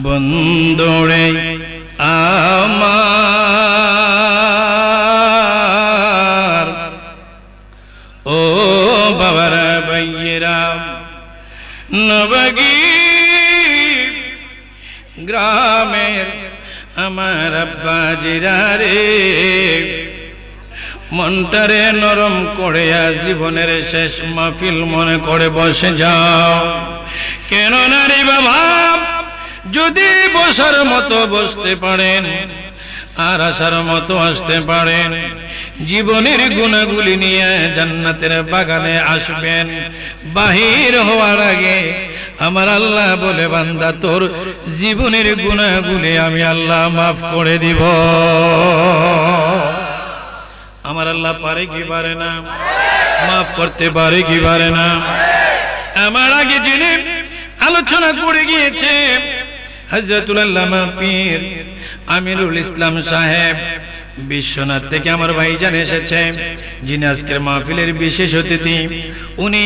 বন্ধুরে আমার, ও বাবারা ভাইয়েরা, নবগী গ্রামের আমার আব্বাজিরা রে, মনটারে নরম করে জীবনের শেষ মাহফিল মনে করে বসে যাও। কেন না রে বাবা, যদি বসার মতো বসতে পারেন আর আসার মতো আসতে পারেন, জীবনের গুণাগুলি নিয়ে জান্নাতের বাগানে আসবেন। বাহির হওয়ার আগে আমার আল্লাহ বলে, বান্দা তোর জীবনের গুণাগুলি আমি আল্লাহ মাফ করে দিব। আমার আল্লাহ পারে কি পারে না? মাফ করতে পারে কি পারে না? আমার আগে যিনি আলোচনা করে গিয়েছে হযরতুল আল্লামা পীর আমিরুল ইসলাম সাহেব বিশ্বনাথ থেকে আমার ভাইজান এসেছে, যিনি আজকের মাহফিলের বিশেষ অতিথি। উনি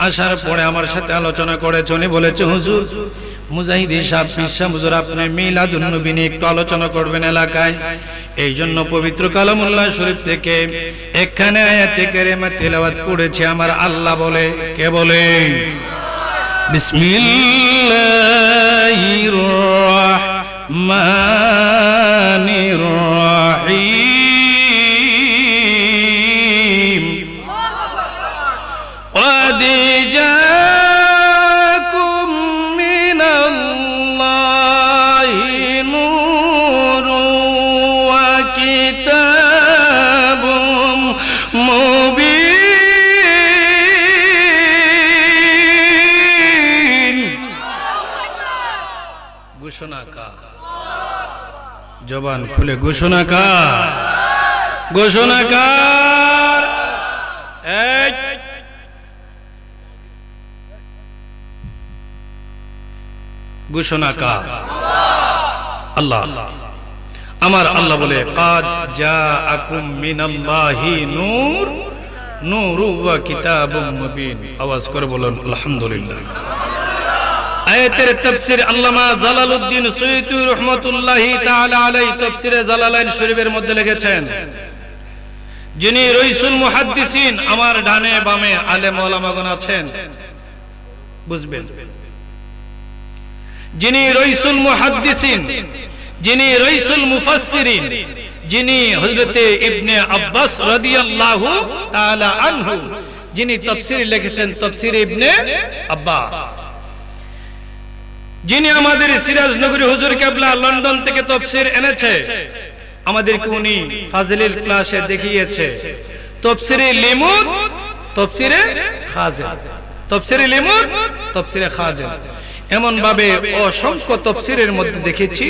আসার পরে আমার সাথে আলোচনা করেছেন। উনি বলেছে, হুজুর মুজাহিদি সাহেব পিসা হুজুর আপনি মিলাদুন নবী নিয়ে একটু আলোচনা করবেন এলাকায়। এই জন্য পবিত্র কালামুল্লাহ শরীফ থেকে এখানে আয়াতে কারিমা তেলাওয়াত করেছে আমার আল্লাহ বলে। কে বলে? বিসমিল্লাহির রহমানির রহিম। قد جاءكم من الله نور وكتاب مبين। ঘোষণা কার? জবান খুলে ঘোষণা কার? ঘোষণা কার? ঘোষণা কার? আল্লাহ। আমার আল্লাহ বলে, কাদ জাআকুম মিনাল্লাহি নূর নূরু ওয়া কিতাবুম মুবিন। আওয়াজ করে বলুন আলহামদুলিল্লাহ। আয়াতের তাফসীর আল্লামা জালালউদ্দিন সুয়ুতী রাহমাতুল্লাহি তাআলা আলাইহি তাফসীরে জালালাইন শরীফের মধ্যে লিখেছেন, যিনি রাইসুল মুহাদ্দিসিন, আমার ডানে বামে আলেম ওলামাগণ আছেন, বুঝবেন, যিনি রাইসুল মুহাদ্দিসিন, যিনি রাইসুল মুফাসসিরিন, যিনি হযরতে ইবনে আব্বাস রাদিয়াল্লাহু তাআলা আনহু, যিনি তাফসীর লিখেছেন, তাফসীর ইবনে আব্বাস, যিনি আমাদের সিরাজ নগরী হুজুর কেবলা লন্ডন থেকে তাফসীর এনেছে, আমাদেরকে উনি ফাজিলের ক্লাসে দেখিয়েছে তাফসীরে লিমুদ, তাফসীরে খাজিন, তাফসীরে লিমুদ, তাফসীরে খাজিন। এমন ভাবে অসংখ্য তাফসীরের মধ্যে দেখেছি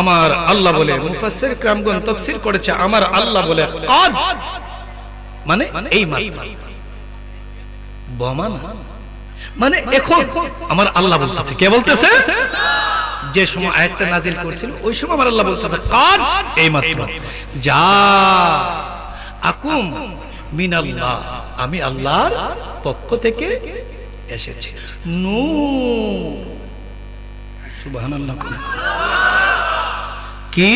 আমার আল্লাহ বলে, মুফাসসির کرامগণ তাফসীর করেছে আমার আল্লাহ বলে কাদ, মানে এই মাত্র, বোমা না, মানে এখন আমার আল্লাহ বলতেছে। কে বলতেছে? যে সময় আয়াতটা নাজিল করেছিল ওই সময় আমার আল্লাহ বলতেছে কাদ, এই মাত্র যা আকুম মিনাল্লাহ, আমি আল্লাহর পক্ষ থেকে এসেছি। নূর, সুবহানাল্লাহ। কি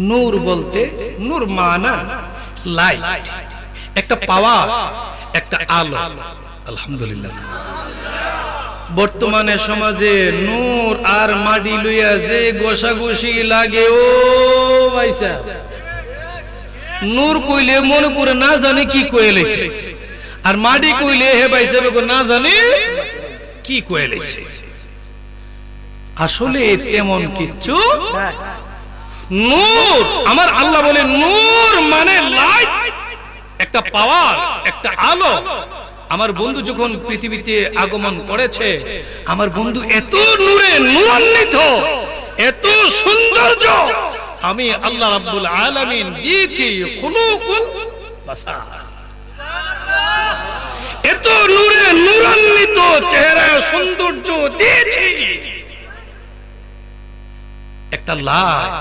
নূর বলতে? নূর মানা লাইট, একটা পাওয়ার, একটা আলো। আলহামদুলিল্লাহ। বর্তমানে সমাজে নূর আর মাটি লইয়া যে গোসাগুসি লাগে, ও ভাইসা, নূর কইলে মনে করে না জানে কি কইলেছে, আর মাটি কইলে হে ভাইসা না জানে কি কইলেছে। আসলে তেমন কিছু নূর, আমার আল্লাহ বলে নূর মানে লাইট, একটা পাওয়ার, একটা আলো। আমার বন্ধু যখন পৃথিবীতে আগমন করেছে, আমার বন্ধু এত নূরে নূরান্বিত, এত সৌন্দর্য আমি আল্লাহ রাব্বুল আলামিন দিয়েছি। খুলুকুল বাশার, এত নূরে নূরান্বিত চেহারা সৌন্দর্য দিয়েছি। একটা লাইট,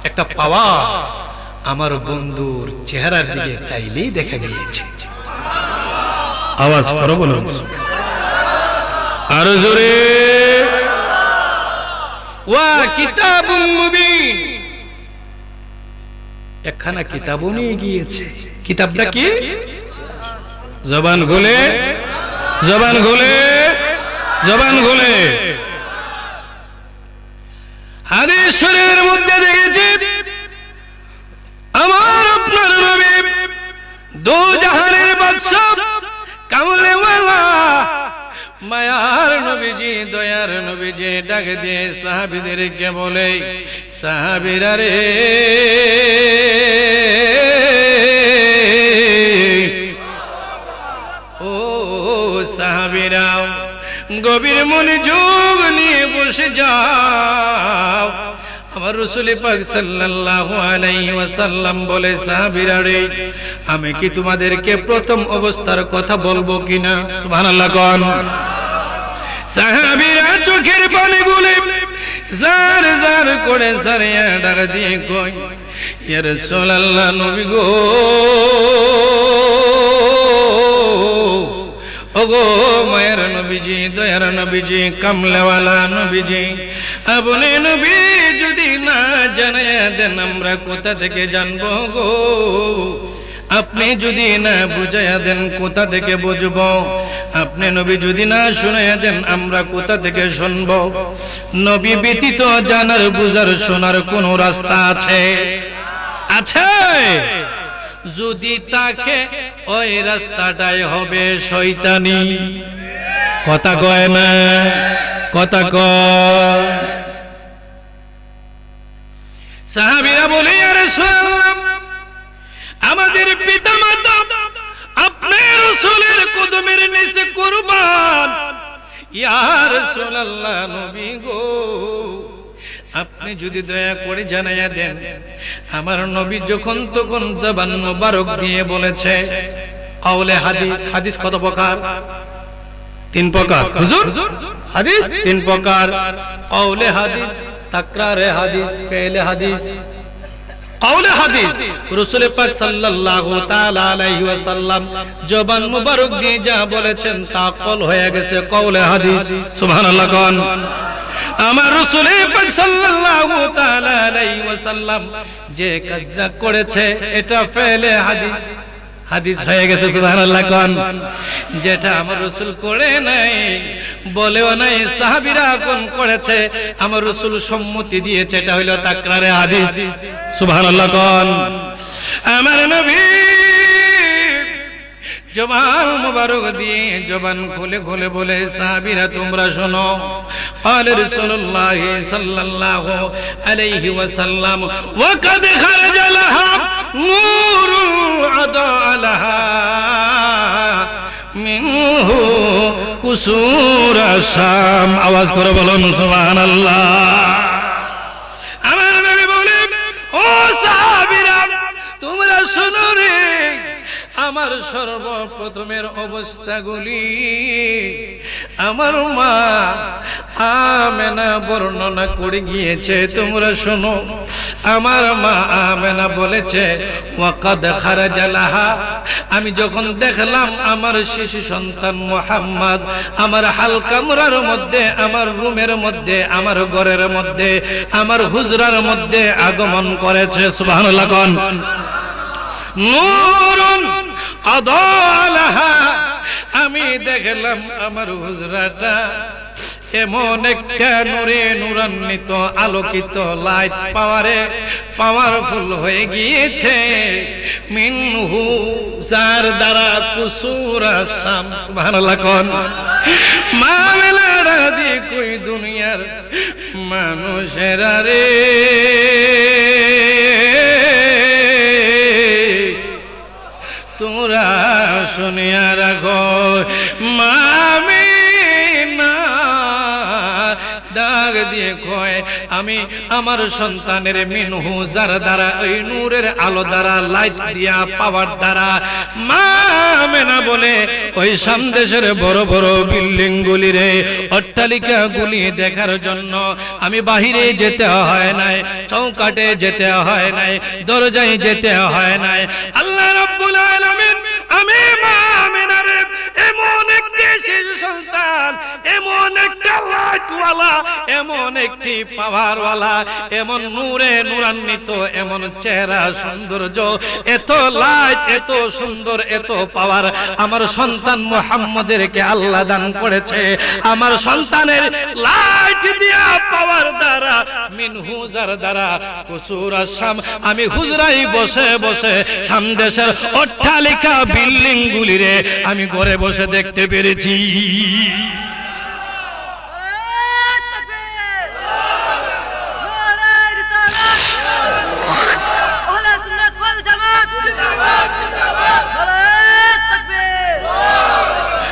একটা পাওয়ার আমার বন্ধুর চেহারার দিকে চাইলেই দেখা গিয়েছে। আওয়াজ করো বলুন, আরো জোরে। কিতাবুম মুবিন, একখানা কিতাবও নিয়ে গিয়েছে। কিতাবটা কি? জবান খুলে, জবান খুলে, জবান খুলে। হাদিস শরীফের মধ্যে দেখেছি আমার আপনার নবী দো জাহানের বাদশা কামলেওয়ালা মায়ার নবীজি, দয়ার নবীজি ডাক দিয়ে সাহাবীদেরকে বলে, সাহাবীরা রে, ও সাহাবীরা, গভীর মনোযোগ নিয়ে বসে যাও। আমার রাসূল পাক সাল্লাল্লাহু আলাইহি ওয়াসাল্লাম বলে, সাহাবীরা রে, আমি কি তোমাদেরকে প্রথম অবস্থার কথা বলবো কিনা? সুবহানাল্লাহ কোন। সাহাবীরা চোখের পানিগুলো জার জার করে সারিয়া ডাক দিয়ে কয়, ইয়া রাসূলুল্লাহ, নবী গো, ওগো মায়ের নবীজি, দয়ার নবীজি, কামলাওয়ালা নবীজি, আপনি নবী যদি না জানায়া দেন আমরা কোথা থেকে জানবো গো? আপনি যদি না বুঝাইয়া দেন কোথা থেকে বুঝবো? আপনি নবী যদি না শুনাইয়া দেন আমরা কোথা থেকে শুনবো? নবী ব্যতীত জানার, বুঝার, শোনার কোন রাস্তা আছে? আছে? যদি তাকে ওই রাস্তাটাই হবে শয়তানি। কথা কয় না, কথা কয়। সাহাবীরা বলে, ইয়া রাসূলুল্লাহ, আমাদের পিতামাতা আপনার রাসূলের কদমের নিচে কুরবান। ইয়া রাসূলুল্লাহ, নবী গো, আপনি যদি দয়া করে জানাইয়া দেন। আমার নবী যখন তখন জবান মুবারক দিয়ে বলেছে কাউলে হাদিস। হাদিস কত প্রকার? 3 প্রকার। হুজুর, হাদিস 3 প্রকার। কাউলে হাদিস, তাকরারে হাদিস, ফেলে হাদিস। কাউলে হাদিস রাসূল পাক সাল্লাল্লাহু তাআলা আলাইহি ওয়াসাল্লাম জবান মুবারক দিয়ে যা বলেছেন তা কল হয়ে গেছে কাউলে হাদিস। সুবহানাল্লাহ কোন। আমার রাসূল পাক সাল্লাল্লাহু তাআলা আলাইহি ওয়াসাল্লাম যে কাজটা করেছে এটা ফেলে হাদিস, হাদিস হয়ে গেছে। সুবহানাল্লাহ কোন। যেটা আমার রাসূল করে নাই, বলেও নাই, সাহাবীরা কোন করেছে, আমার রাসূল সম্মতি দিয়েছে, এটা হলো তাকরারে হাদিস। সুবহানাল্লাহ কোন। আমার নবী জবান মুবারক দিয়ে জবান খুলে খুলে বলে, সাহাবীরা তোমরা শোনো, قال رسول الله صلى الله عليه وسلم وقد خرج لها نور أضاء لها منه قصور الشام। আওয়াজ করে বলুন সুবহানাল্লাহ। আমার নবী বলে, ও সাহাবীরা তোমরা শোনো রে, আমার সর্বপ্রথমের অবস্থাগুলি আমার মা আমেনা বর্ণনা করে গিয়েছে, তোমরা শোনো। আমার মা আমেনা বলেছে, ওয়াকাদ খারাজা লাহা, আমি যখন দেখলাম আমার শিশু সন্তান মুহাম্মদ আমার হালকামরার মধ্যে, আমার রুমের মধ্যে, আমার ঘরের মধ্যে, আমার হুজরার মধ্যে আগমন করেছে। সুবহানাল্লাহ কোন। নূরুন আদালাহা, আমি দেখলাম আমার হুজরাটা এমন একটা নূরে নূরান্বিত, আলোকিত, লাইট পাওয়ারে পাওয়ারফুল হয়ে গিয়েছে। মিনহু, যার দ্বারা কুসুরা শাম। সুবহানাল্লাহ কোন। মাওলানা দি কই দুনিয়ার মানুষেরা রে, তোমরা শুনিয়া রাখো, মামিনা ডাক দিয়ে কয়, আমি আমার সন্তানের মিনহু, যার দ্বারা ওই নূরের আলো দ্বারা, লাইট দিয়া, পাওয়ার দ্বারা, মামেনা বলে ওই সামদেশের বড় বড় বিল্ডিং গুলি রে, অট্টালিকা গুলি দেখার জন্য আমি বাহিরে যেতে হয় নাই, চৌকাটে যেতে হয় নাই, দরজায় যেতে হয় নাই। আল্লাহ রাব্বুল আলামিন আমি মামেনারে এমন একটি শিশু সন্তান এমন একটা লাইটওয়ালা, এমন একটি পাওয়ারওয়ালা, এমন নূরে নূরান্বিত, এমন চেহারা সৌন্দর্য, এত লাইট, এত সুন্দর, এত পাওয়ার আমার সন্তান মুহাম্মদেরকে আল্লাহ দান করেছে। আমার সন্তানের লাইট দিয়া পাওয়ার দ্বারা মিন হুজার দ্বারা কুসুর শাম, আমি হুজরাই বসে বসে সামদেশের অট্টালিকা বিল্ডিং গুলিরে আমি ঘরে বসে দেখতে পেরেছি।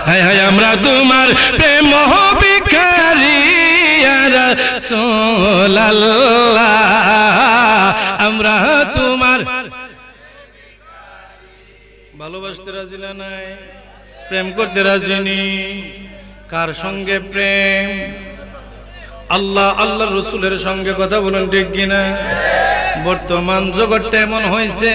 হায় হায় আমরা তোমার প্রেম ভিখারি ইয়া রাসূলুল্লাহ, আমরা তোমার ভালোবাসতে রাজি না, নাই প্রেম করতে রাজি নি। কার সঙ্গে প্রেম? আল্লাহ আল্লাহর রাসূলের সঙ্গে। কথা বলেন ঠিক কিনা? বর্তমান জগৎটা এমন হয়েছে,